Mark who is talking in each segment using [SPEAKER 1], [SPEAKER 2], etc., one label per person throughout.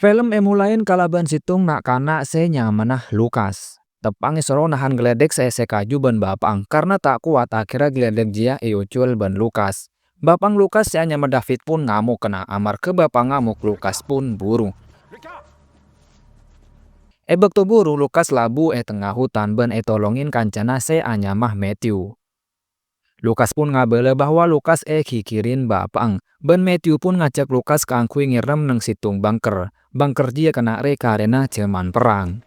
[SPEAKER 1] Film emu lain kalaban situng nak kana se nyamanah Lukas. Tepang isoro nahan geledek se kaju ban bapang karena tak kuat akhirnya geledek jia iucul ban Lukas. Bapang Lukas se nyama David pun ngamuk kena amar ke bapang ngamuk Lukas pun buru. Ebek tu buru Lukas labu tengah hutan ban tolongin kancana se anyamah Matthew. Lukas pun ngabele bahwa Lukas kikirin bapang. Ben Matthew pun ngajak Lukas ke angkui ngirem neng situng bunker. Bunker dia kena karena zaman perang.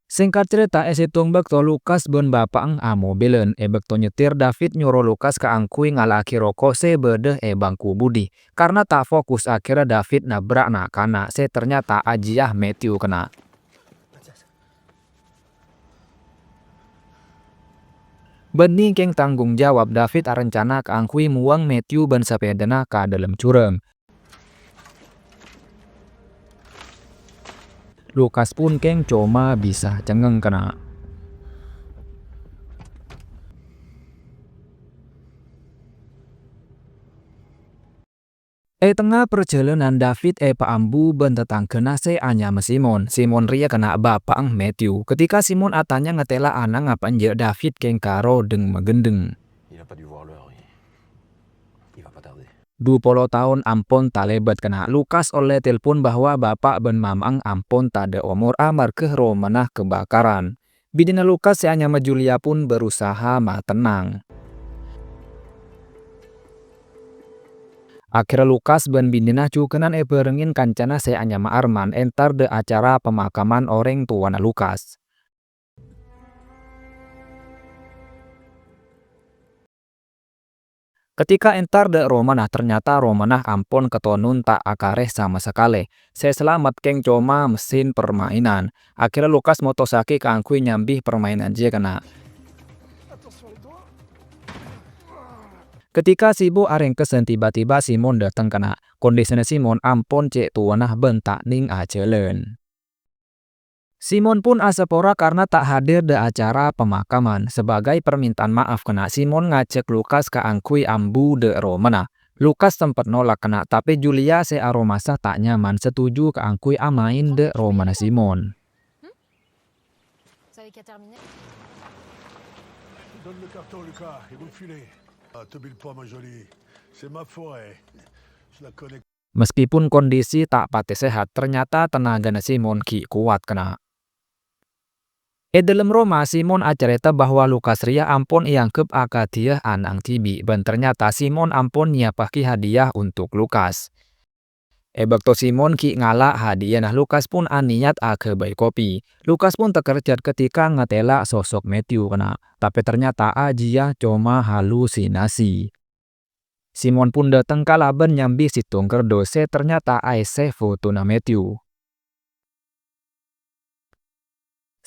[SPEAKER 1] Singkat cerita situng bekto Lukas ben bapang mobilen bekto nyetir David nyuruh Lukas ke angkui ngalaki rokok se bedeh bangku budi. Karena tak fokus akhirnya David nabrak nak kana se ternyata ajiah Matthew kena. Bening keng tanggung jawab David rencana ke angkui muang Matthew ban sepedana ka dalam curem. Lukas pun keng cuma bisa cengeng kena. Tengah perjalanan David paambu ben tetangkena se anyama Simon. Simon ria kena bapang Matthew. Ketika Simon atanya ngetela anang ngapan je David keng karo deng megendeng. 20 tahun ampun talebat kena Lukas oleh telepon bahwa bapak ben mamang ampun tade umur amar ke romanah kebakaran. Bidina Lukas se anyama Julia pun berusaha tenang. Akhirnya Lukas ben bindina cukenan berengin kancana se anyama Arman entar de acara pemakaman orang tuana Lukas. Ketika entar de romanah ternyata romanah ampun ketonun tak akareh sama sekali. Saya selamat keng coma mesin permainan. Akhirnya Lukas motosaki keangkui nyambih permainan dia kena. Ketika Sibo areng kesen tiba-tiba Simon datang kena. Kondisinya Simon ampun cek tuanah bentak ning acelen. Simon pun asapora karena tak hadir di acara pemakaman. Sebagai permintaan maaf kena Simon ngajak Lukas ke angkui ambu de romana. Lukas sempat nolak kena tapi Julia se aromasa tak nyaman setuju ke angkui amain de romana Simon. Meskipun kondisi tak pati sehat, ternyata tenaga Simon kuat kena. Dalam Roma Simon acerita bahwa Lukas ria ampun iangkep akadiah anang tibi. Dan ternyata Simon ampun nyiapaki hadiah untuk Lukas. Bekto Simon ngala hadiah nah Lukas pun aniat ke bayi kopi. Lukas pun terkerjat ketika ngetela sosok Matthew kena. Tapi ternyata ajia cuma halusinasi. Simon pun datang kalaban nyambi situng kerdose ternyata aise foto na Matthew.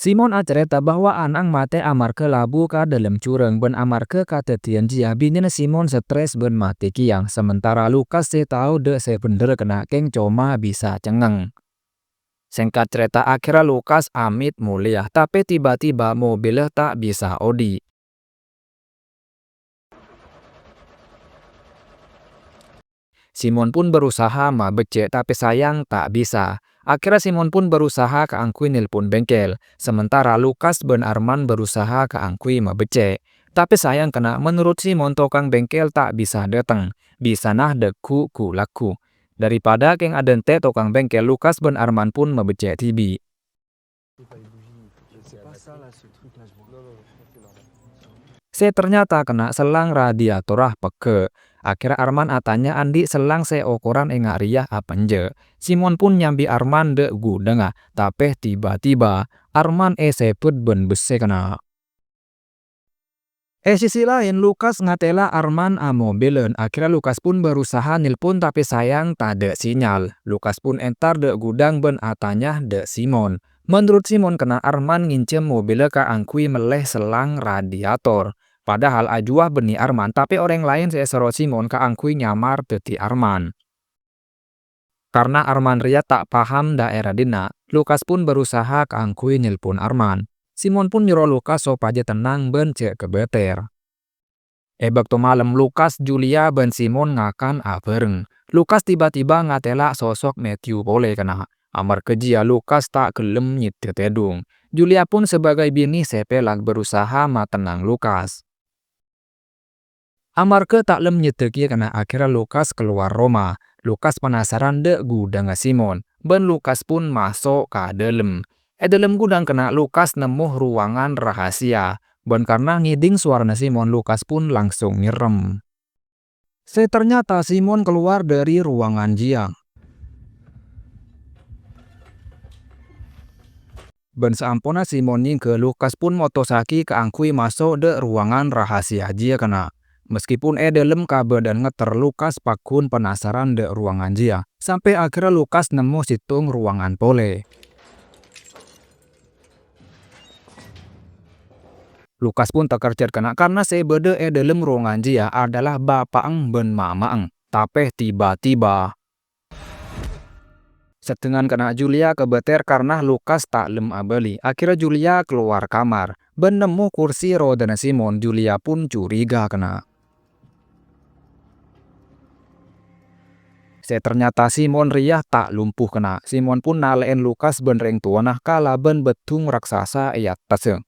[SPEAKER 1] Simon acerita bahwa anang mate amar ke labu ka dalam cureng ben amar ke katetian jia binin Simon stres ben mati kiang sementara Lukas se tahu de se bener kena keng coma bisa cengeng. Singkat cerita akhirnya Lukas amit mulia tapi tiba-tiba mobilnya tak bisa odi. Simon pun berusaha becek tapi sayang tak bisa. Akhirnya Simon pun berusaha ke angkui nelpon bengkel. Sementara Lukas ben Arman berusaha ke angkui becek. Tapi sayang kena menurut Simon tokang bengkel tak bisa datang. Bisa nah deku ku laku. Daripada keng adente tokang bengkel Lukas ben Arman pun becek tibi. Ternyata kena selang radiatorah peke. Akhirnya Arman atanya andi selang ukuran engak riah apenje. Simon pun nyambi Arman de gudengah. Tapi tiba-tiba Arman seput ben bese kena. Sisi lain Lukas ngatela Arman mobilen. Akhirnya Lukas pun berusaha nilpun tapi sayang tak ada sinyal. Lukas pun entar de gudang ben atanya de Simon. Menurut Simon kena Arman ngincem mobilnya ke angkui meleh selang radiator. Padahal ajuah beni Arman tapi orang lain seesero Simon ke angkui nyamar teti Arman. Karena Arman ria tak paham daerah dina, Lukas pun berusaha ke angkui nilpun Arman. Simon pun nyuruh Lukas sopaja tenang ben cek kebeter. Bekto malam Lukas, Julia ben Simon ngakan bareng. Lukas tiba-tiba ngatela sosok Matthew boleh kena. Amar kejia Lukas tak gelem nyetir tedung. Julia pun sebagai bini sepelak berusaha matenang Lukas. Amarga tak lem nyeteki kena akhirnya Lukas keluar Roma. Lukas penasaran dek gudang Simon. Ben Lukas pun masuk ke dalam. Dalam gudang kena Lukas nemu ruangan rahasia. Ben karena ngiding suara Simon, Lukas pun langsung nyerem. Ternyata Simon keluar dari ruangan jiang. Ben seampona Simon ke Lukas pun motosaki keangkui masuk de ruangan rahasia jia kena. Meskipun dalam kabe dan ngeter Lukas pakun penasaran de ruangan jia. Sampai akhirnya Lukas nemu situng ruangan pole. Lukas pun terkerjat kena karena sebede dalam ruangan jia adalah bapaang ben mamaang. Tapi tiba-tiba setengah kena Julia kebeter karena Lukas tak lem abeli. Akhirnya Julia keluar kamar. Ben nemu kursi roda Simon, Julia pun curiga kena. Ternyata Simon riah tak lumpuh kena. Simon pun nalain Lukas ben reng tuanah kala ben betung raksasa iat taseng.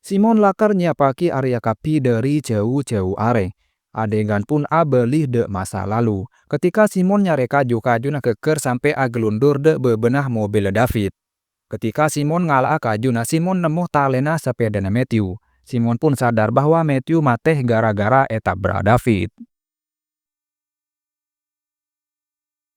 [SPEAKER 1] Simon lakar nyiapaki area kapi dari jauh-jauh are. Adegan pun abelih de masa lalu. Ketika Simon nyare kaju na keker sampai agelundur de bebenah mobil David. Ketika Simon ngalah kaju na Simon nemu talena sepeda Matthew. Simon pun sadar bahwa Matthew mateh gara-gara etabrak David.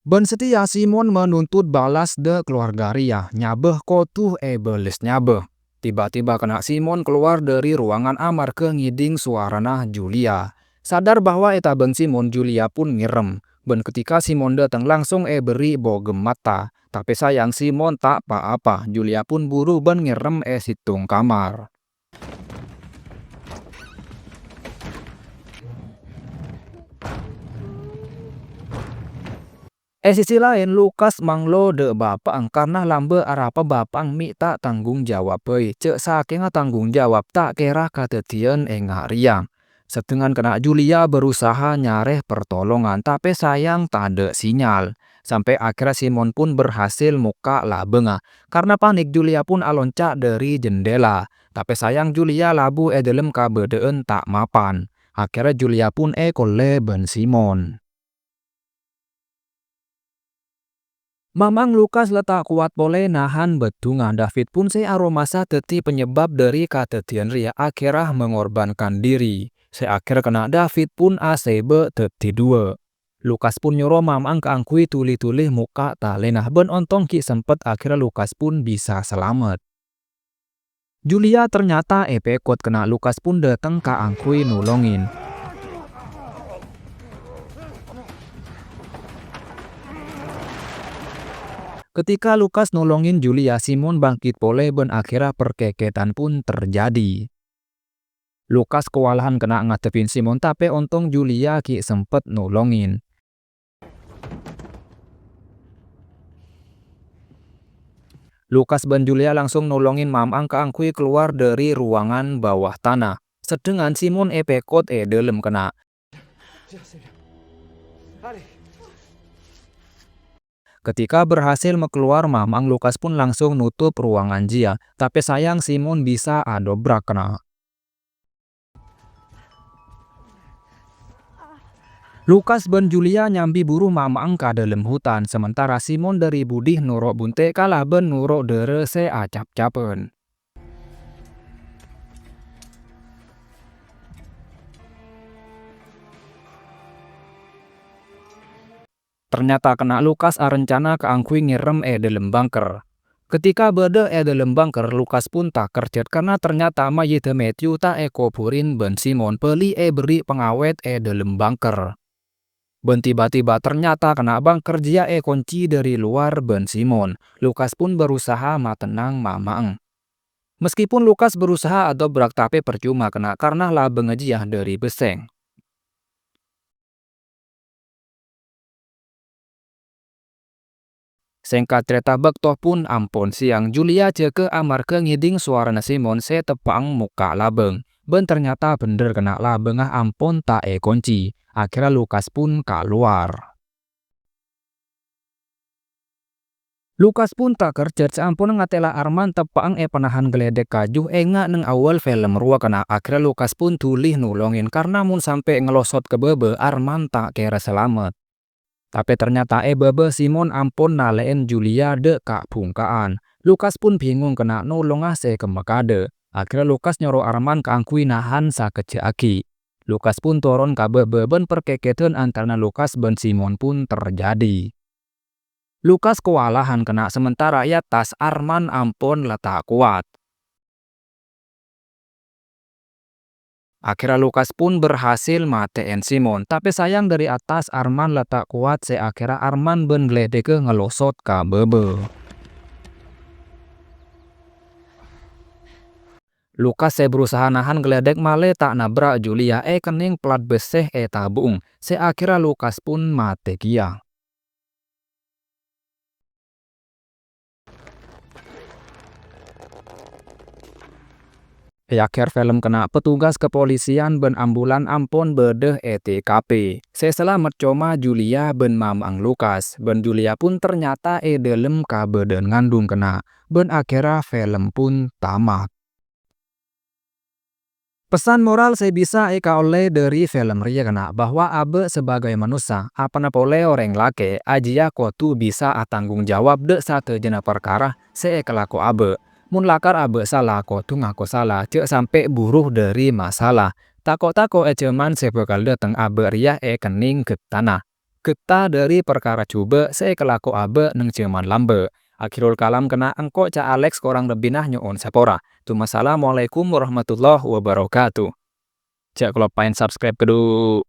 [SPEAKER 1] Ben setia Simon menuntut balas de keluarga Ria, nyabeh kotuh beles nyabeh. Tiba-tiba kena Simon keluar dari ruangan amar ke ngiding suarana Julia. Sadar bahwa beng Simon, Julia pun ngirem. Ben ketika Simon datang langsung beri bogem mata. Tapi sayang Simon tak apa-apa, Julia pun buru ben ngirem situng kamar. Sisi lain Lukas manglo de bapang karena lambe arapa bapang mi tak tanggung jawab cek saking tanggung jawab tak kira katetian engak riang. Setengah kena Julia berusaha nyareh pertolongan tapi sayang tak ada sinyal. Sampai akhirnya Simon pun berhasil muka labenga. Karena panik Julia pun alonca dari jendela. Tapi sayang Julia labu dalam kabedeen tak mapan. Akhirnya Julia pun kole ben Simon. Mamang Lukas letak kuat boleh nahan betungan. David pun aromasa teti penyebab dari katetian Ria akhirnya mengorbankan diri. Akhir kena David pun ACB teti dua. Lukas pun nyuruh mamang keangkui tuli-tuli muka talenah ben ontong ki sempet akhirnya Lukas pun bisa selamat. Julia ternyata pekot kena Lukas pun datang keangkui nulongin. Ketika Lukas nolongin Julia, Simon bangkit pole ben akhirnya perkeketan pun terjadi. Lukas kewalahan kena ngadepin Simon tapi untung Julia ki sempet nolongin. Lukas ben Julia langsung nolongin mamang keangkui keluar dari ruangan bawah tanah. Sedangkan Simon pekot dalam kena. Ketika berhasil keluar mamang, Lukas pun langsung nutup ruangan jia. Tapi sayang Simon bisa adobrak kena. Lukas ben Julia nyambi buru mamang ke dalam hutan. Sementara Simon dari budih nurok bunte kalah ben nurok dere acap-capen. Ternyata kena Lukas rencana keangkui ngirem dalam bunker. Ketika bede dalam bunker, Lukas pun tak kerjat karena ternyata mayit Matthew tak kuburin ben Simon peli beri pengawet dalam bunker. Ben tiba-tiba ternyata kena bunker jia kunci dari luar ben Simon. Lukas pun berusaha matenang mamang. Meskipun Lukas berusaha adobrak tapi percuma kena karena lah bengejiah dari beseng. Singkat cerita bektoh pun ampun siang Julia ke amar ke ngiding suara Simon tepang muka labeng. Ben ternyata bener kena labengah ampun tak kunci. Akhirnya Lukas pun keluar. Lukas pun tak kerja seampun ngatela Arman tepaang penahan geledek kajuh nga neng awal film rua kena akhirnya Lukas pun tulih nulongin karena mun sampai ngelosot ke bebe Arman tak kira selamat. Tapi ternyata bebe Simon ampun nalein Julia de kak pungkaan. Lukas pun bingung kena nolong ase ke Mekade. Akhirnya Lukas nyuruh Arman keangkui nahan sakece aki. Lukas pun turun ke bebe ben perkeketan antara Lukas ben Simon pun terjadi. Lukas kewalahan kena sementara ya tas Arman ampun letak kuat. Akhirnya Lukas pun berhasil matiin Simon, tapi sayang dari atas Arman letak kuat akhirnya Arman ben gledeke ngelosot ka bebe. Lukas berusaha nahan geledek male tak nabrak Julia kening plat beseh tabung. Akhirnya Lukas pun mate kia. Akhir film kena petugas kepolisian ben ambulan ampun bedeh TKP. Selamat coma Julia ben mamang Lukas. Ben Julia pun ternyata delem kabeden ngandung kena. Ben akhirnya film pun tamat. Pesan moral saya bisa oleh dari film ria kena bahwa abe sebagai manusia apa boleh orang laki ajia kotu bisa tanggung jawab de satu jena perkara kelaku abe. Mun lakar abe salah kotu ngaku salah cek sampai buruh dari masalah. Tako-tako cuman sebekal dateng abe ria kening ke tanah. Kita dari perkara coba kelaku abe neng cuman lambe. Akhirul kalam kena engko ca Alex korang lebih nah nyuun sepora. Assalamualaikum warahmatullahi wabarakatuh. Cek kalau pengen subscribe kedua.